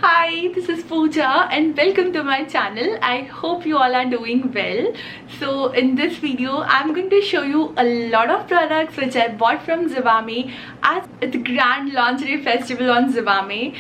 Hi, this is Pooja and welcome to my channel. I hope you all are doing well. So in this video, I'm going to show you a lot of products which I bought from Zivame at the Grand Lingerie Festival on Zivame.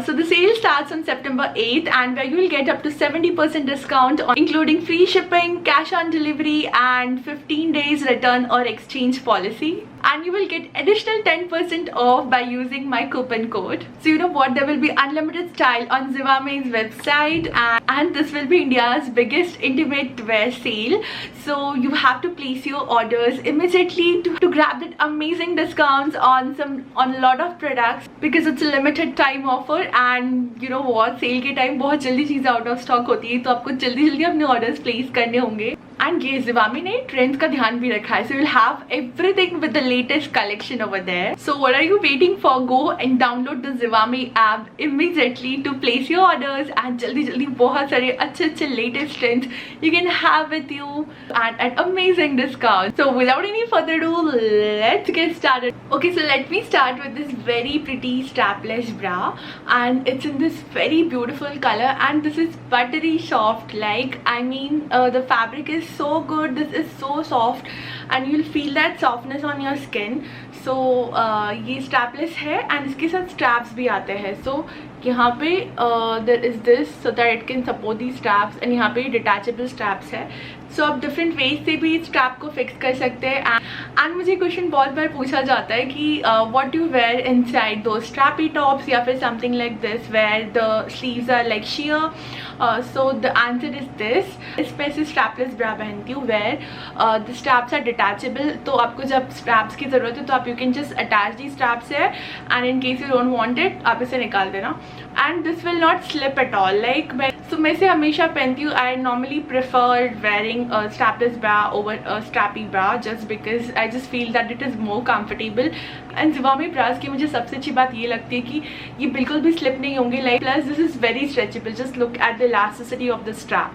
So the sale starts on September 8th and where you will get up to 70% discount on, including free shipping, cash on delivery and 15 days return or exchange policy. And you will get additional 10% off by using my coupon code. So you know what, there will be unlimited style on Zivame's website and this will be India's biggest intimate wear sale. So you have to place your orders immediately to grab that amazing discounts on a lot of products because it's a limited time offer. And you know what, sale के time बहुत जल्दी चीज़ें out of stock होती है, तो आपको जल्दी अपने orders place करने होंगे. And ये Zivame ने ट्रेंड्स का ध्यान भी रखा है, so you'll have everything with the latest collection over there. So what are you waiting for? Go and download the Zivame app immediately to place your orders and जल्दी बहुत सारे अच्छे latest trends you can have with you and at amazing discounts. So without any further ado, let's get started. Okay, so let me start with this very pretty strapless bra and it's in this very beautiful color and this is buttery soft. Like I mean the fabric is so good, this is so soft and you'll feel that softness on your skin. So ये strapless है and इसके साथ straps भी आते हैं. So यहाँ पे there is this so that it can support these straps and यहाँ पे detachable straps है. So आप different ways से भी strap को fix कर सकते हैं. And मुझे question बहुत बार पूछा जाता है कि what do you wear inside those strappy tops या फिर something like this where the sleeves are like sheer. So the answer is this. इसमें से strapless bra पहनती हूँ where the straps are detachable. तो आपको जब straps की ज़रूरत है तो आप you can just attach these straps here and in case you don't want it आप इसे निकाल देना. And this will not slip at all. Like मैं इसे हमेशा पहनती हूँ. I normally prefer wearing a strapless bra over a strappy bra just because I just feel that it is more comfortable. And Zivame bras की मुझे सबसे अच्छी बात ये लगती है कि ये बिल्कुल भी slip नहीं होंगे. Like plus this is very stretchable. Just look at the elasticity of the strap.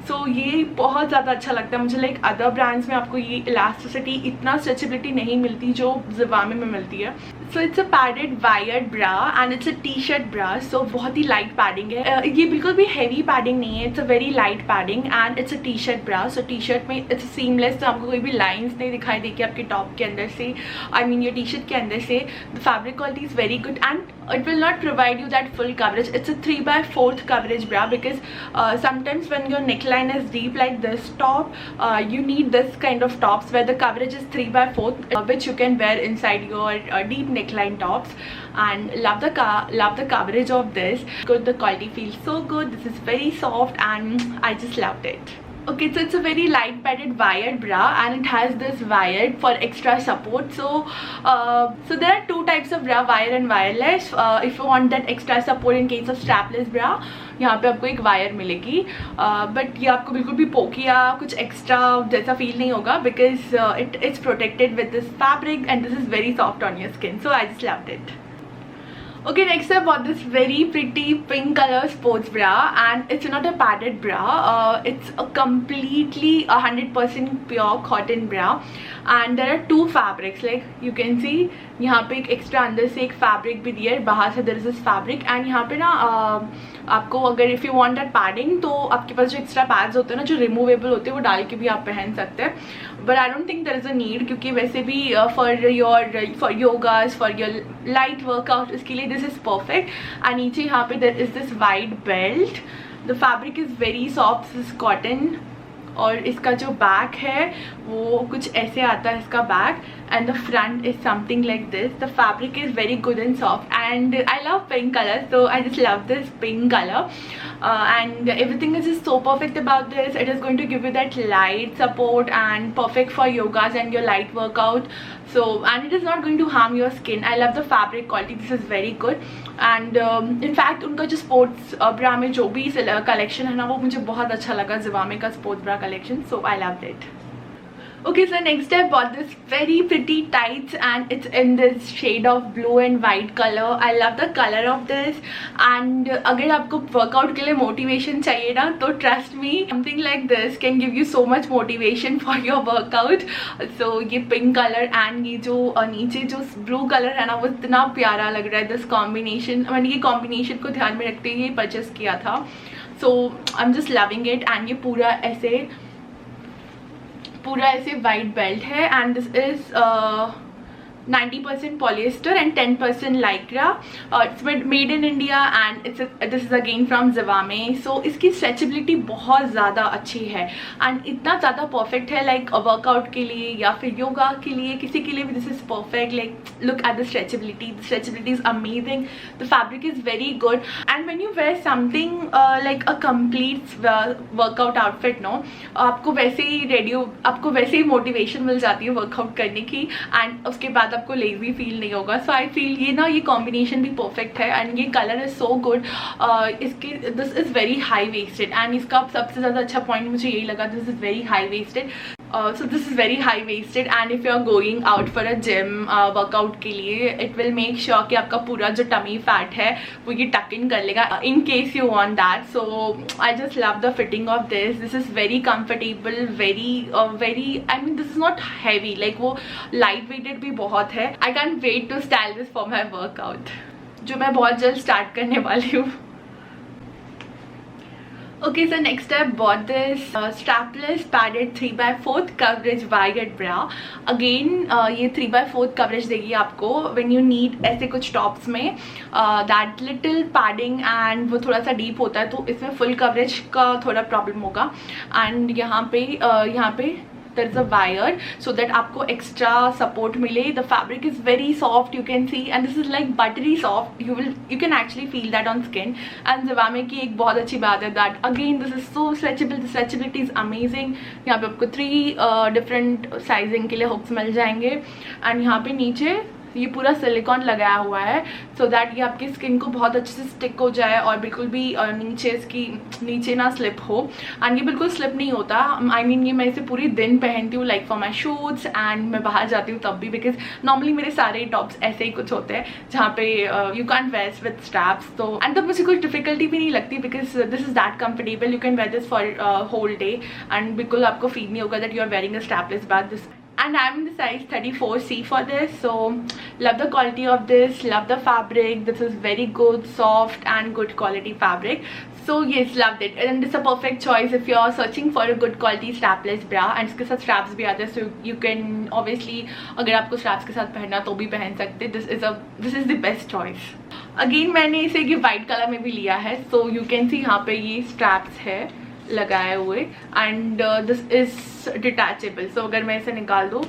So ये बहुत ज़्यादा अच्छा लगता है मुझे. Like other brands में आपको ये elasticity इतना stretchability नहीं मिलती जो Zivame में मिलती है. So it's a padded wired bra and it's a t-shirt bra. So बहुत ही light padding है. ये बिल्कुल भी heavy padding नहीं है. It's a very light padding and it's a t-shirt bra. So t-shirt में it's seamless, तो आपको कोई भी lines नहीं दिखाई देगी आपके top के अंदर से. I mean ये t-shirt के अंदर से. The fabric quality is very good and it will not provide you that full coverage. It's a 3/4 coverage bra because sometimes when your neckline is deep like this top, you need this kind of tops where the coverage is 3/4, which you can wear inside your deep neckline tops. And love the coverage of this. Good, the quality feels so good. This is very soft and I just loved it. Okay, so it's a very light padded wired bra and it has this wired for extra support. So there are two types of bra, wire and wireless. If you want that extra support in case of strapless bra, यहाँ पे आपको एक wire मिलेगी. But ये आपको बिल्कुल भी poke या कुछ एक्स्ट्रा जैसा फील नहीं होगा because it's protected with this fabric and this is very soft on your skin. So I just loved it. Okay, next I bought this very pretty pink color sports bra and it's not a padded bra. It's a completely 100% pure cotton bra and there are two fabrics. Like you can see यहाँ पे एक extra अंदर से एक fabric भी दिया है, बाहर से there is this fabric. And यहाँ पे ना आपको अगर if you want that padding तो आपके पास जो एक्स्ट्रा पैड्स होते हैं ना जो रिमूवेबल होते हैं वो डाल के भी आप पहन सकते हैं. But I don't think there is a need क्योंकि वैसे भी for yogas, for your light workout इसके लिए this is perfect. And नीचे यहाँ पे there is this wide belt. The fabric is very soft. This is cotton. और इसका जो बैक है वो कुछ ऐसे आता है इसका back and the front is something like this. The fabric is very good and soft and I love pink color, so I just love this pink color. And everything is just so perfect about this. It is going to give you that light support and perfect for yogas and your light workout. So and it is not going to harm your skin. I love the fabric quality. This is very good. And in fact उनका जो sports bra में जो भी collection है ना वो मुझे बहुत अच्छा लगा. Zivame का sports bra collection. So I loved it. Okay, so next I bought this very pretty tights and it's in this shade of blue and white color. I love the color of this. And अगर आपको workout के लिए motivation चाहिए ना, तो trust me, something like this can give you so much motivation for your workout. So ये pink color and ये जो नीचे जो blue color है ना, वो इतना प्यारा लग रहा है. This combination, मैंने ये combination को ध्यान में रखते हुए purchase किया था. So I'm just loving it. and ये पूरा ऐसे वाइट बेल्ट है and this is 90% polyester and 10% lycra. It's made in India and this is again from Zivame. So इसकी stretchability बहुत ज़्यादा अच्छी है and इतना ज़्यादा perfect है like workout के लिए या फिर योगा के लिए, किसी के लिए भी this is perfect. Like look at the stretchability. The stretchability is amazing. The fabric is very good and when you wear something like a complete workout outfit, no, आपको वैसे ही motivation मिल जाती है workout करने की and उसके बाद आपको lazy feel नहीं होगा. सो आई फील ये कॉम्बिनेशन भी परफेक्ट है एंड ये कलर इज सो गुड. इसके this is very high waisted and इसका सबसे ज़्यादा अच्छा पॉइंट मुझे यही लगा, this is very high waisted. So this is very high waisted and if you are going out for a gym workout के लिए it will make sure कि आपका पूरा जो tummy fat है वो ये tuck in कर लेगा in case you want that. So I just love the fitting of this. This is very comfortable, very I mean this is not heavy, like वो light weighted भी बहुत है. I can't wait to style this for my workout जो मैं बहुत जल्द start करने वाली हूँ. Okay, so next I bought this strapless padded 3/4 coverage wired bra. Again ये 3/4 coverage देगी आपको when you need ऐसे कुछ tops में that little padding and वो थोड़ा सा deep होता है तो इसमें full coverage का थोड़ा problem होगा. and यहाँ पे there is a wire so that आपको extra support मिले. The fabric is very soft, you can see, and this is like buttery soft. You can actually feel that on skin. and Zivame की एक बहुत अच्छी बात है that again this is so stretchable. The stretchability is amazing. यहाँ पे आपको 3 different sizing के लिए hooks मिल जाएंगे and यहाँ पे नीचे ये पूरा सिलिकॉन लगाया हुआ है सो दैट ये आपकी स्किन को बहुत अच्छे से स्टिक हो जाए और बिल्कुल भी नीचे ना स्लिप हो. एंड ये बिल्कुल स्लिप नहीं होता. I mean ये मैं इसे पूरी दिन पहनती हूँ like for my shoots and मैं बाहर जाती हूँ तब भी, बिकॉज नॉर्मली मेरे सारे टॉप्स ऐसे ही कुछ होते हैं जहाँ पे you can't wear with straps. तो एंड तब मुझे कुछ डिफिकल्टी भी नहीं लगती because this is that comfortable. You can wear this for whole day and बिल्कुल आपको फील नहीं होगा that you are wearing a strapless bag. This and I'm in the size 34C for this. So love the quality of this, love the fabric. This is very good, soft and good quality fabric. So yes, loved it and it's a perfect choice if you're searching for a good quality strapless bra. and इसके साथ straps भी आते हैं so you can obviously अगर आपको straps के साथ पहनना तो भी पहन सकते. This is the best choice. Again मैंने इसे ये white color में भी लिया है so you can see यहाँ पे ये straps है लगाए हुए एंड दिस इज डिटैचेबल. सो अगर मैं इसे निकाल दूँ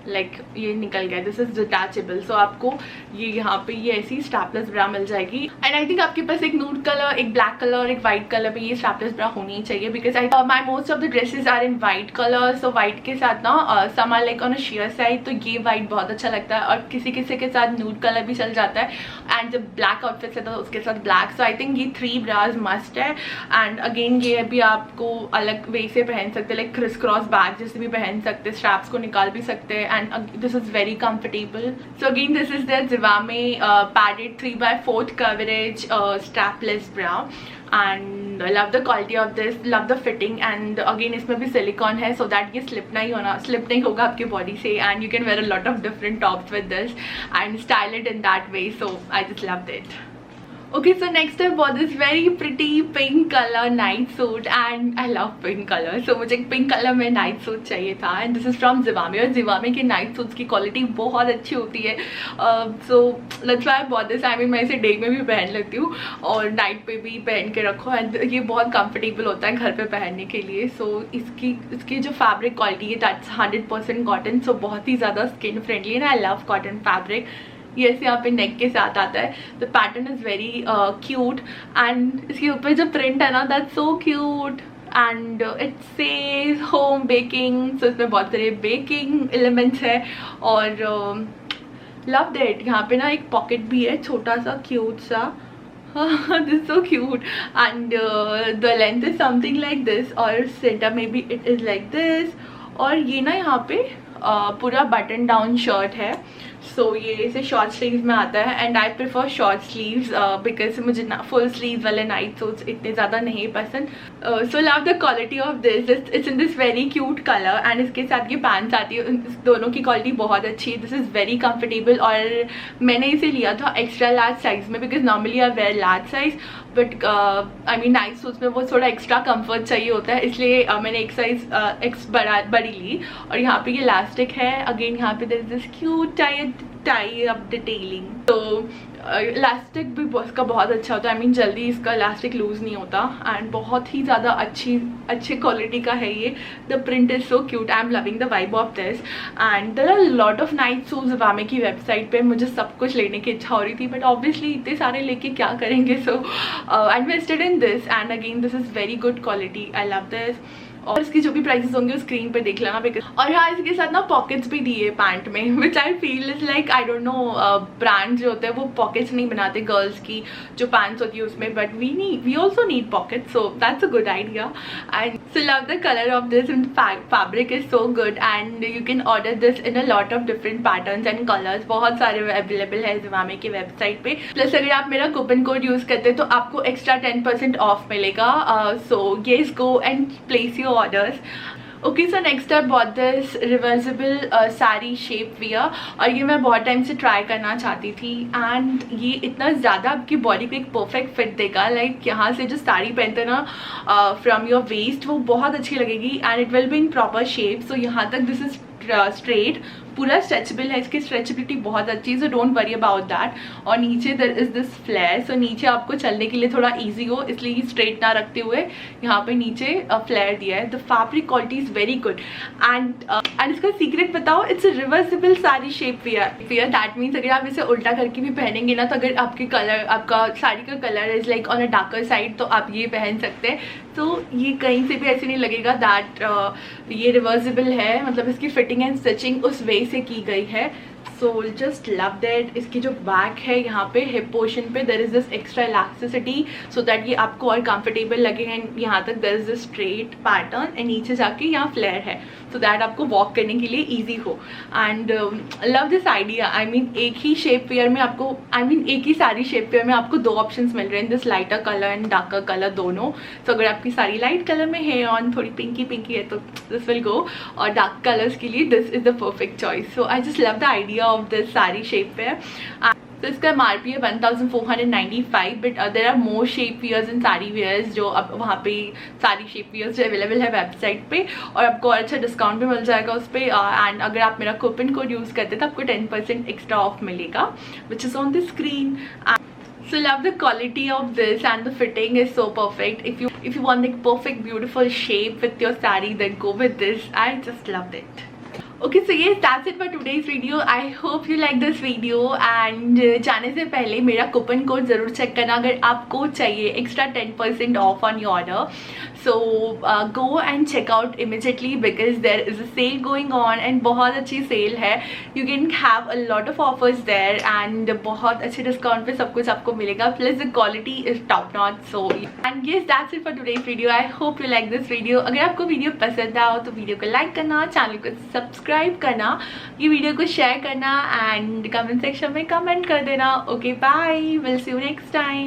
लाइक ये निकल गया. This is detachable. सो आपको ये यहाँ पे ये ऐसी स्ट्रैपलेस ब्रा मिल जाएगी. एंड आई थिंक आपके पास एक नूड कलर, एक ब्लैक कलर और एक वाइट कलर पे ये स्ट्रैपलेस ब्रा होनी चाहिए because my most of the dresses are in white colour. So white के साथ ना some are like on a sheer side तो ये वाइट बहुत अच्छा लगता है और किसी के साथ नूड कलर भी चल जाता है. एंड जब ब्लैक आउटफिट्स है तो उसके साथ ब्लैक. सो आई थिंक ये 3 ब्राज मस्ट है. एंड अगेन ये भी आपको अलग वे से पहन सकते लाइक क्रिस क्रॉस बैग जैसे भी पहन सकते, स्ट्रैप्स को निकाल भी सकते हैं and this is very comfortable. So again this is the Zivame padded 3/4 coverage strapless bra and I love the quality of this, love the fitting and again इसमें भी silicone है so that ये slip नहीं होगा आपके body से and you can wear a lot of different tops with this and style it in that way. So I just loved it. Okay, so next I bought this very pretty pink color night suit and I love pink color. So मुझे pink color में night suit चाहिए था and this is from Zivame और Zivame के night suits की quality बहुत अच्छी होती है. So that's why I bought this. I mean मैं इसे day में भी पहन लेती हूँ और night पे भी पहन के रखो and ये बहुत comfortable होता है घर पे पहनने के लिए. So इसकी जो fabric quality है that's 100% cotton. So बहुत ही ज़्यादा skin friendly and I love cotton fabric. ये ऐसे यहाँ पे नेक के साथ आता है. The pattern is very cute and इसके ऊपर जो प्रिंट है ना that's so cute and it says home baking. So इसमें बहुत सारे बेकिंग एलिमेंट्स है और लव दैट. यहाँ पे ना एक पॉकेट भी है छोटा सा क्यूट सा. This is so cute and the length is something like this or center maybe it is like this और ये ना यहाँ पे पूरा बटन डाउन शर्ट है. सो ये इसे शॉर्ट स्लीव्स में आता है and I prefer short sleeves because मुझे ना फुल स्लीव वाले नाइट सूट्स इतने ज़्यादा नहीं पसंद. सो love the quality of this. It's in this very cute colour and इसके साथ ये पैंट्स आती है. दोनों की क्वालिटी बहुत अच्छी है. दिस इज़ वेरी कंफर्टेबल और मैंने इसे लिया था एक्स्ट्रा लार्ज साइज में because normally I wear large size but I mean night suits में वो थोड़ा एक्स्ट्रा कंफर्ट चाहिए होता है, इसलिए मैंने एक साइज बड़ी ली. और यहाँ पे ये इलास्टिक है. अगेन यहाँ पे there is this cute tie up detailing. तो इलास्टिक भी इसका बहुत अच्छा होता है. आई मीन जल्दी इसका इलास्टिक लूज नहीं होता एंड बहुत ही ज़्यादा अच्छी क्वालिटी का है ये. The print is so cute. I am loving the vibe of this and there are lot of night suits Zivame की वेबसाइट पे. मुझे सब कुछ लेने की इच्छा हो रही थी बट ऑब्वियसली इतने सारे लेके क्या करेंगे. So I invested in this and again this is very good quality. I love this. और इसकी जो भी प्राइसेस होंगे स्क्रीन पे देख लेना बिकॉज. और हाँ, इसके साथ ना पॉकेट्स भी दिए पैंट में which I feel is like I don't know brand जो होते हैं वो पॉकेट्स नहीं बनाते गर्ल्स की जो पैंट्स होती है उसमें, but we also need pockets. So that's a good idea and so love the colour of this and fabric is so good and you can order this in a lot of different patterns and colours. बहुत सारे available है ज़िवामे की website पे. Plus अगर आप मेरा coupon code use करते हैं तो आपको एक्स्ट्रा 10% ऑफ मिलेगा. So yes, go and place your orders. Okay, so next I bought this reversible sari shape wear और ये मैं बहुत टाइम से ट्राई करना चाहती थी एंड ये इतना ज़्यादा आपकी बॉडी को एक परफेक्ट फिट देगा. लाइक यहाँ से जो साड़ी पहनते हैं ना फ्रॉम योर वेस्ट वो बहुत अच्छी लगेगी and it will be in proper shape. So यहाँ तक दिस इज स्ट्रेट, पूरा स्ट्रेचेबल है. इसकी स्ट्रेचेबिलिटी बहुत अच्छी है, so don't worry about that. और नीचे there is this flare. So नीचे आपको चलने के लिए थोड़ा इजी हो इसलिए स्ट्रेट ना रखते हुए यहाँ पे नीचे फ्लेयर दिया है. The fabric quality is very good and इसका सीक्रेट बताओ, it's reversible sari shape wear. That means अगर आप इसे उल्टा करके भी पहनेंगे ना तो अगर आपका साड़ी का colour is like on a darker side तो आप ये पहन सकते हैं. तो ये कहीं से भी ऐसे नहीं लगेगा दैट ये रिवर्सिबल है. मतलब इसकी फिटिंग एंड स्टिचिंग उस वे से की गई है. So just love that. इसकी जो बैक है यहाँ पे हिप पोर्शन पे there is this extra elasticity so that ये आपको और कंफर्टेबल लगे. एंड यहाँ तक there is this straight pattern and नीचे जाके यहाँ फ्लेयर है सो दैट आपको वॉक करने के लिए ईजी हो. And love this idea. I mean एक ही शेप वेयर में आपको एक ही साड़ी शेप वेयर में आपको 2 ऑप्शंस मिल रहे हैं, this lighter colour and darker colour दोनों. सो अगर आपकी साड़ी लाइट कलर में है ऑन थोड़ी पिंकी है तो दिस विल गो. और डार्क कलर्स के लिए this is the perfect choice. So I just love the idea of this sari shape wear. तो इसका MRP है 1495 but there are more shape wears and sari wears जो अब वहाँ पे सारी शेप वियर्स जो अवेलेबल है वेबसाइट पे और आपको और अच्छा डिस्काउंट भी मिल जाएगा उस पर. एंड अगर आप मेरा कूपन कोड यूज़ करते तो आपको 10% एक्स्ट्रा ऑफ मिलेगा which is on the screen. So love the quality of this and the fitting is so perfect. If you want like perfect beautiful shape with your saree then go with this. I just loved it. Okay, so yes, that's it for today's video. I hope you like this video and जाने से पहले मेरा coupon code ज़रूर check करना अगर आपको चाहिए extra 10% of on your order. So go and check out immediately because there is a sale going on and बहुत अच्छी सेल है. You can have a lot of offers there and बहुत अच्छे डिस्काउंट पे सब कुछ आपको मिलेगा. Plus the quality is top notch. So and yes, that's it for today's video. I hope you like this video. अगर आपको वीडियो पसंद आया हो तो वीडियो को लाइक करना, चैनल को सब्सक्राइब करना, ये वीडियो को शेयर करना एंड कमेंट सेक्शन में कमेंट कर देना. Okay, bye, will see you next time.